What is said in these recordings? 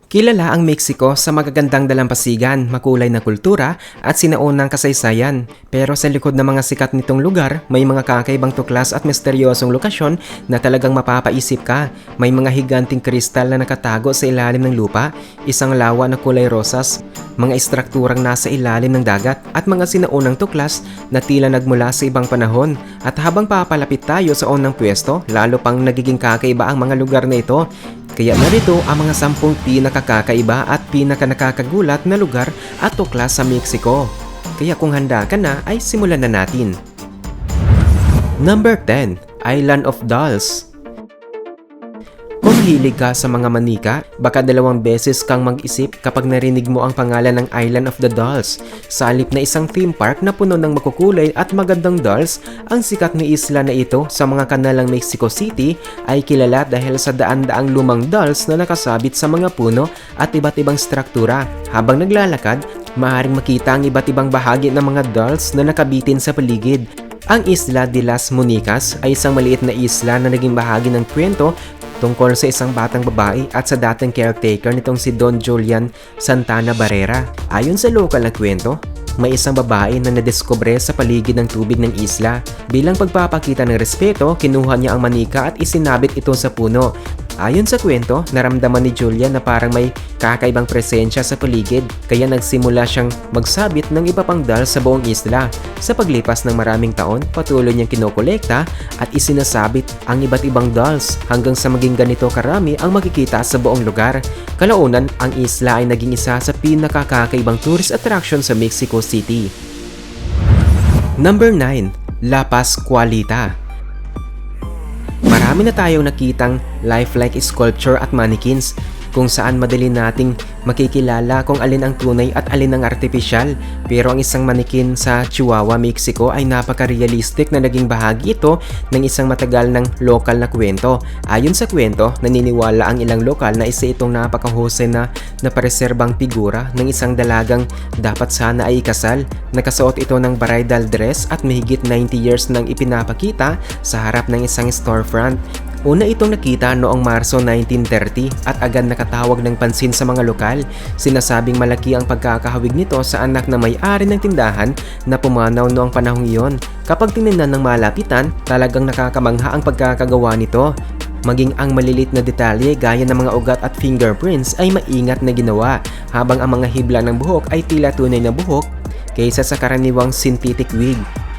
Kilala ang Mexico sa magagandang dalampasigan, makulay na kultura at sinaunang kasaysayan. Pero sa likod ng mga sikat nitong lugar, may mga kakaibang tuklas at misteryosong lokasyon na talagang mapapaisip ka. May mga higanting kristal na nakatago sa ilalim ng lupa, isang lawa na kulay rosas, mga istrukturang nasa ilalim ng dagat at mga sinaunang tuklas na tila nagmula sa ibang panahon. At habang papalapit tayo sa unang pwesto, lalo pang nagiging kakaiba ang mga lugar na ito. Kaya narito ang mga 10 pinakakakaiba at pinakanakakagulat na lugar at tuklas sa Mexico. Kaya kung handa ka na ay simulan na natin. Number 10. Island of Dolls. Kung mahilig ka sa mga manika, baka 2 beses kang mag-isip kapag narinig mo ang pangalan ng Island of the Dolls. Sa halip na isang theme park na puno ng makukulay at magandang dolls, ang sikat na isla na ito sa mga kanalang Mexico City ay kilala dahil sa daan-daang lumang dolls na nakasabit sa mga puno at iba't ibang struktura. Habang naglalakad, maaaring makita ang iba't ibang bahagi ng mga dolls na nakabitin sa paligid. Ang Isla de las Muñecas ay isang maliit na isla na naging bahagi ng kwento tungkol sa isang batang babae at sa dating caretaker nitong si Don Julian Santana Barrera. Ayon sa lokal na kwento, may isang babae na nadiskubre sa paligid ng tubig ng isla. Bilang pagpapakita ng respeto, kinuha niya ang manika at isinabit ito sa puno. Ayon sa kwento, naramdaman ni Julian na parang may kakaibang presensya sa paligid, kaya nagsimula siyang magsabit ng iba pang dolls sa buong isla. Sa paglipas ng maraming taon, patuloy niyang kinokolekta at isinasabit ang iba't ibang dolls hanggang sa maging ganito karami ang makikita sa buong lugar. Kalaunan, ang isla ay naging isa sa pinakakakaibang tourist attraction sa Mexico City. Number 9. La Pascualita. Marami na tayong nakitang lifelike sculpture at mannequins kung saan madali nating makikilala kung alin ang tunay at alin ang artificial. Pero ang isang mannequin sa Chihuahua, Mexico ay napaka-realistic na naging bahagi ito ng isang matagal ng lokal na kwento. Ayon sa kwento, naniniwala ang ilang lokal na isa itong napakahusay na napareserbang figura ng isang dalagang dapat sana ay ikasal. Nakasuot ito ng bridal dress at mahigit 90 years nang ipinapakita sa harap ng isang storefront. Una itong nakita noong Marso 1930 at agad nakatawag ng pansin sa mga lokal. Sinasabing malaki ang pagkakahawig nito sa anak na may-ari ng tindahan na pumanaw noong panahong iyon. Kapag tinignan ng malapitan, talagang nakakamangha ang pagkakagawa nito. Maging ang malilit na detalye gaya ng mga ugat at fingerprints ay maingat na ginawa, habang ang mga hibla ng buhok ay tila tunay na buhok kaysa sa karaniwang synthetic wig.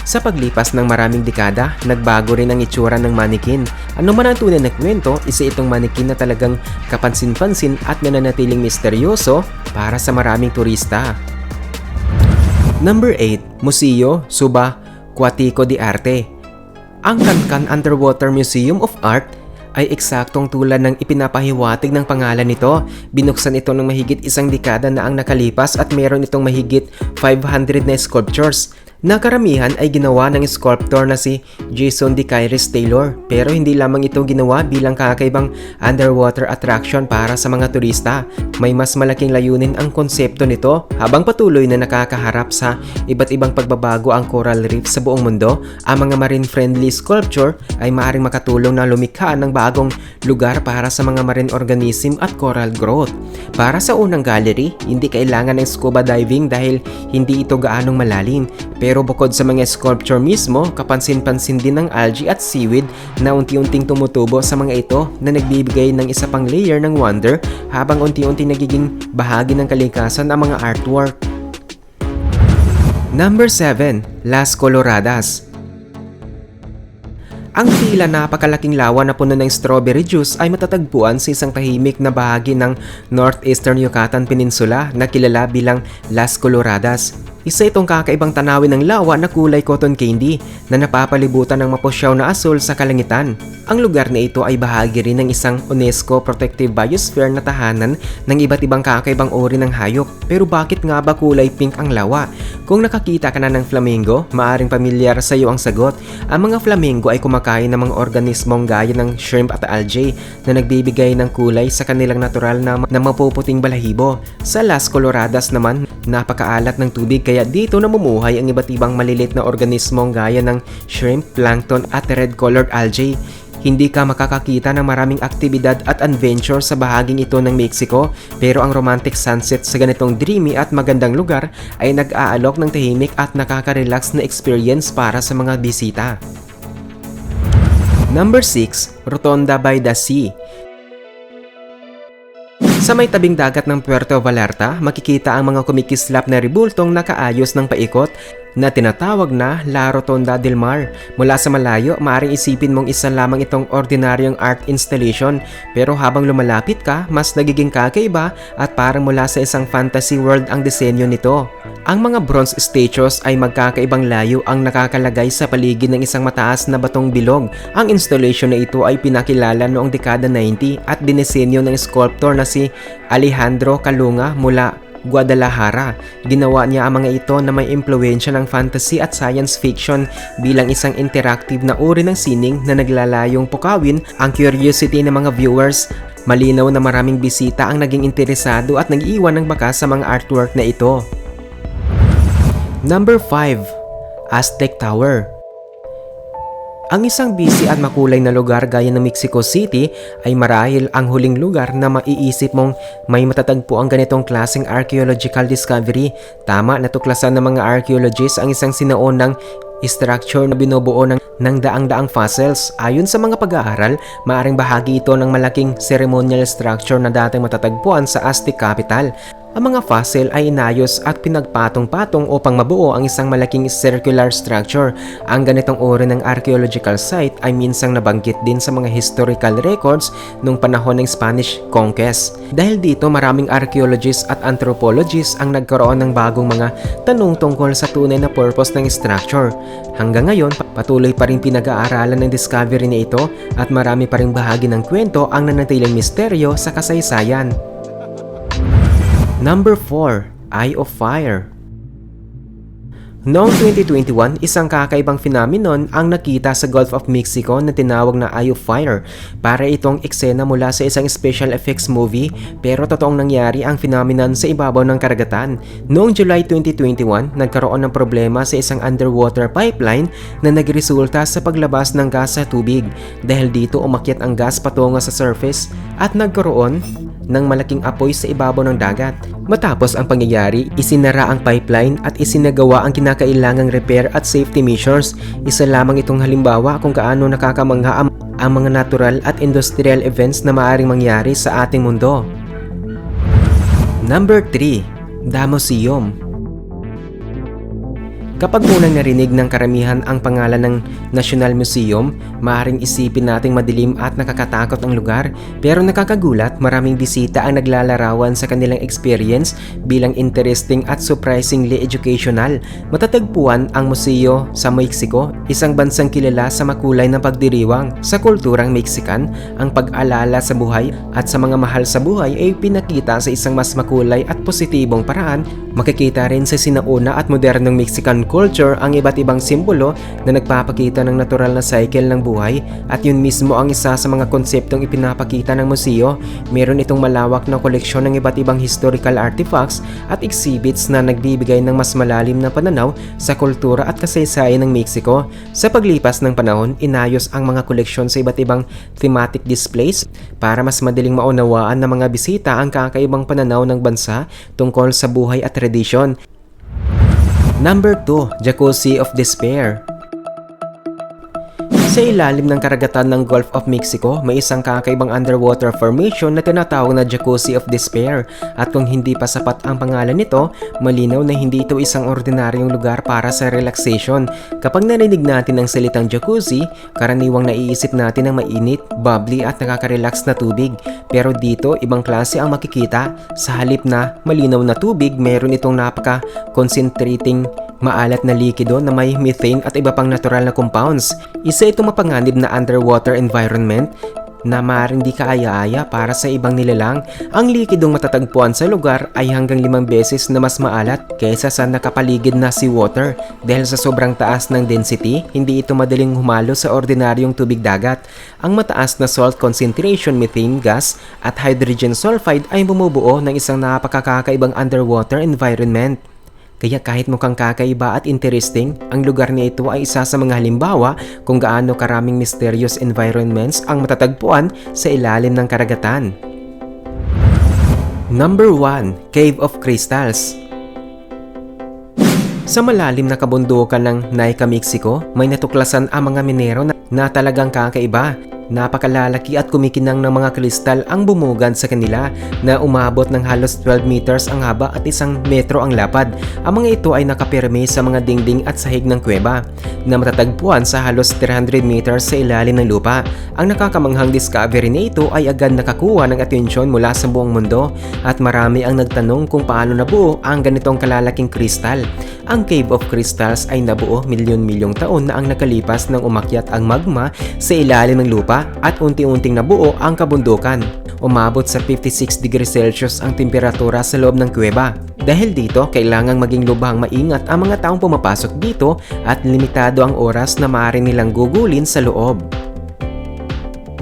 Sa paglipas ng maraming dekada, nagbago rin ang itsura ng mannequin. Ano man ang tunay na kwento, isa itong mannequin na talagang kapansin-pansin at nananatiling misteryoso para sa maraming turista. Number 8. Museo Subacuatico de Arte. Ang Cancan Underwater Museum of Art ay eksaktong tulad ng ipinapahiwatig ng pangalan nito. Binuksan ito ng mahigit 1 dekada na ang nakalipas at meron itong mahigit 500 na sculptures na karamihan ay ginawa ng sculptor na si Jason de Kairis Taylor. Pero hindi lamang ito ginawa bilang kakaibang underwater attraction para sa mga turista. May mas malaking layunin ang konsepto nito. Habang patuloy na nakakaharap sa iba't ibang pagbabago ang coral reef sa buong mundo, ang mga marine-friendly sculpture ay maaaring makatulong na lumikha ng bagong lugar para sa mga marine organism at coral growth. Para sa unang gallery, hindi kailangan ng scuba diving dahil hindi ito gaanong malalim. Pero bukod sa mga sculpture mismo, kapansin-pansin din ang algae at seaweed na unti-unting tumutubo sa mga ito na nagbibigay ng isa pang layer ng wonder habang unti-unti nagiging bahagi ng kalikasan ang mga artwork. Number 7. Las Coloradas. Ang tila napakalaking lawa na puno ng strawberry juice ay matatagpuan sa isang tahimik na bahagi ng Northeastern Yucatan Peninsula na kilala bilang Las Coloradas. Isa itong kakaibang tanawin ng lawa na kulay cotton candy na napapalibutan ng mapusyaw na asul sa kalangitan. Ang lugar na ito ay bahagi rin ng isang UNESCO Protective Biosphere na tahanan ng iba't ibang kakaibang uri ng hayop. Pero bakit nga ba kulay pink ang lawa? Kung nakakita ka na ng flamingo, maaring pamilyar sa iyo ang sagot. Ang mga flamingo ay kumakain ng mga organismong gaya ng shrimp at algae na nagbibigay ng kulay sa kanilang natural na mapuputing balahibo. Sa Las Coloradas naman, napakaalat ng tubig kaya dito namumuhay ang iba't ibang malilit na organismong gaya ng shrimp, plankton at red-colored algae. Hindi ka makakakita ng maraming aktibidad at adventure sa bahaging ito ng Mexico, pero ang romantic sunset sa ganitong dreamy at magandang lugar ay nag-aalok ng tahimik at nakaka-relax na experience para sa mga bisita. Number 6. Rotonda by the Sea. Sa may tabing dagat ng Puerto Vallarta, makikita ang mga kumikislap na ribultong nakaayos ng paikot na tinatawag na La Rotonda del Mar. Mula sa malayo, maaaring isipin mong isa lamang itong ordinaryong art installation, pero habang lumalapit ka, mas nagiging kakaiba at parang mula sa isang fantasy world ang disenyo nito. Ang mga bronze statues ay magkakaibang layo ang nakakalagay sa paligid ng isang mataas na batong bilog. Ang installation na ito ay pinakilala noong dekada 90 at dinisenyo ng sculptor na si Alejandro Calunga mula Guadalajara. Ginawa niya ang mga ito na may impluwensya ng fantasy at science fiction bilang isang interactive na uri ng sining na naglalayong pukawin ang curiosity ng mga viewers. Malinaw na maraming bisita ang naging interesado at nag-iwan ng bakas sa mga artwork na ito. Number 5. Aztec Tower. Ang isang busy at makulay na lugar gaya ng Mexico City ay marahil ang huling lugar na maiisip mong may matatagpo ang ganitong klaseng archaeological discovery. Tama, natuklasan ng mga archaeologists ang isang sinaunang structure na binubuo ng daang-daang fossils. Ayon sa mga pag-aaral, maaring bahagi ito ng malaking ceremonial structure na dating matatagpuan sa Aztec capital. Ang mga fossil ay inayos at pinagpatong-patong upang mabuo ang isang malaking circular structure. Ang ganitong uri ng archaeological site ay minsang nabanggit din sa mga historical records noong panahon ng Spanish Conquest. Dahil dito, maraming archaeologists at anthropologists ang nagkaroon ng bagong mga tanong tungkol sa tunay na purpose ng structure. Hanggang ngayon, patuloy pa rin pinag-aaralan ng discovery na ito at marami pa ring bahagi ng kwento ang nanatiling misteryo sa kasaysayan. Number 4. Eye of Fire. Noong 2021, isang kakaibang phenomenon ang nakita sa Gulf of Mexico na tinawag na Eye of Fire. Para itong eksena mula sa isang special effects movie, pero totoong nangyari ang phenomenon sa ibabaw ng karagatan. Noong July 2021, nagkaroon ng problema sa isang underwater pipeline na nagresulta sa paglabas ng gas sa tubig. Dahil dito umakyat ang gas patungo sa surface at nagkaroon ng malaking apoy sa ibabaw ng dagat. Matapos ang pangyayari, isinara ang pipeline at isinagawa ang kinakailangang repair at safety measures. Isa lamang itong halimbawa kung gaano nakakamangha ang mga natural at industrial events na maaaring mangyari sa ating mundo. Number 3. The Museum. Kapag unang narinig ng karamihan ang pangalan ng National Museum, maaaring isipin nating madilim at nakakatakot ang lugar, pero nakakagulat, maraming bisita ang naglalarawan sa kanilang experience bilang interesting at surprisingly educational. Matatagpuan ang museo sa Mexico, isang bansang kilala sa makulay ng pagdiriwang. Sa kulturang Mexican, ang pag-alala sa buhay at sa mga mahal sa buhay ay pinakita sa isang mas makulay at positibong paraan. Makikita rin sa sinauna at modernong Mexican culture ang iba't ibang simbolo na nagpapakita ng natural na cycle ng buhay, at yun mismo ang isa sa mga konseptong ipinapakita ng museo. Meron itong malawak na koleksyon ng iba't ibang historical artifacts at exhibits na nagbibigay ng mas malalim na pananaw sa kultura at kasaysayan ng Mexico. Sa paglipas ng panahon, inayos ang mga koleksyon sa iba't ibang thematic displays para mas madaling maunawaan ng mga bisita ang kakaibang pananaw ng bansa tungkol sa buhay at tradisyon. Number 2. Jacuzzi of Despair. Sa ilalim ng karagatan ng Gulf of Mexico, may isang kakaibang underwater formation na tinatawag na Jacuzzi of Despair, at kung hindi pa sapat ang pangalan nito, malinaw na hindi ito isang ordinaryong lugar para sa relaxation. Kapag narinig natin ang salitang jacuzzi, karaniwang naiisip natin ang mainit, bubbly at nakaka-relax na tubig. Pero dito, ibang klase ang makikita. Sa halip na malinaw na tubig, mayroon itong napaka-concentrating maalat na likido na may methane at iba pang natural na compounds. Isa itong mapanganib na underwater environment na maaaring di kaaya-aya para sa ibang nilalang. Ang likidong matatagpuan sa lugar ay hanggang 5 beses na mas maalat kaysa sa nakapaligid na seawater. Dahil sa sobrang taas ng density, hindi ito madaling humalo sa ordinaryong tubig dagat. Ang mataas na salt concentration methane gas at hydrogen sulfide ay bumubuo ng isang napakakaibang underwater environment. Kaya kahit mukhang kakaiba at interesting, ang lugar na ito ay isa sa mga halimbawa kung gaano karaming mysterious environments ang matatagpuan sa ilalim ng karagatan. Number 1. Cave of Crystals. Sa malalim na kabundukan ng Naica, Mexico, may natuklasan ang mga minero na talagang kakaiba. Napakalalaki at kumikinang ng mga kristal ang bumugad sa kanila na umabot ng halos 12 meters ang haba at 1 metro ang lapad. Ang mga ito ay nakapirme sa mga dingding at sahig ng kuweba na matatagpuan sa halos 300 meters sa ilalim ng lupa. Ang nakakamanghang discovery na ito ay agad nakakuha ng atensyon mula sa buong mundo at marami ang nagtanong kung paano nabuo ang ganitong kalalaking kristal. Ang Cave of Crystals ay nabuo milyon-milyong taon na ang nakalipas nang umakyat ang magma sa ilalim ng lupa at unti-unting nabuo ang kabundukan. Umabot sa 56 degrees Celsius ang temperatura sa loob ng kuweba. Dahil dito, kailangang maging lubhang maingat ang mga taong pumapasok dito at limitado ang oras na maaari nilang gugulin sa loob.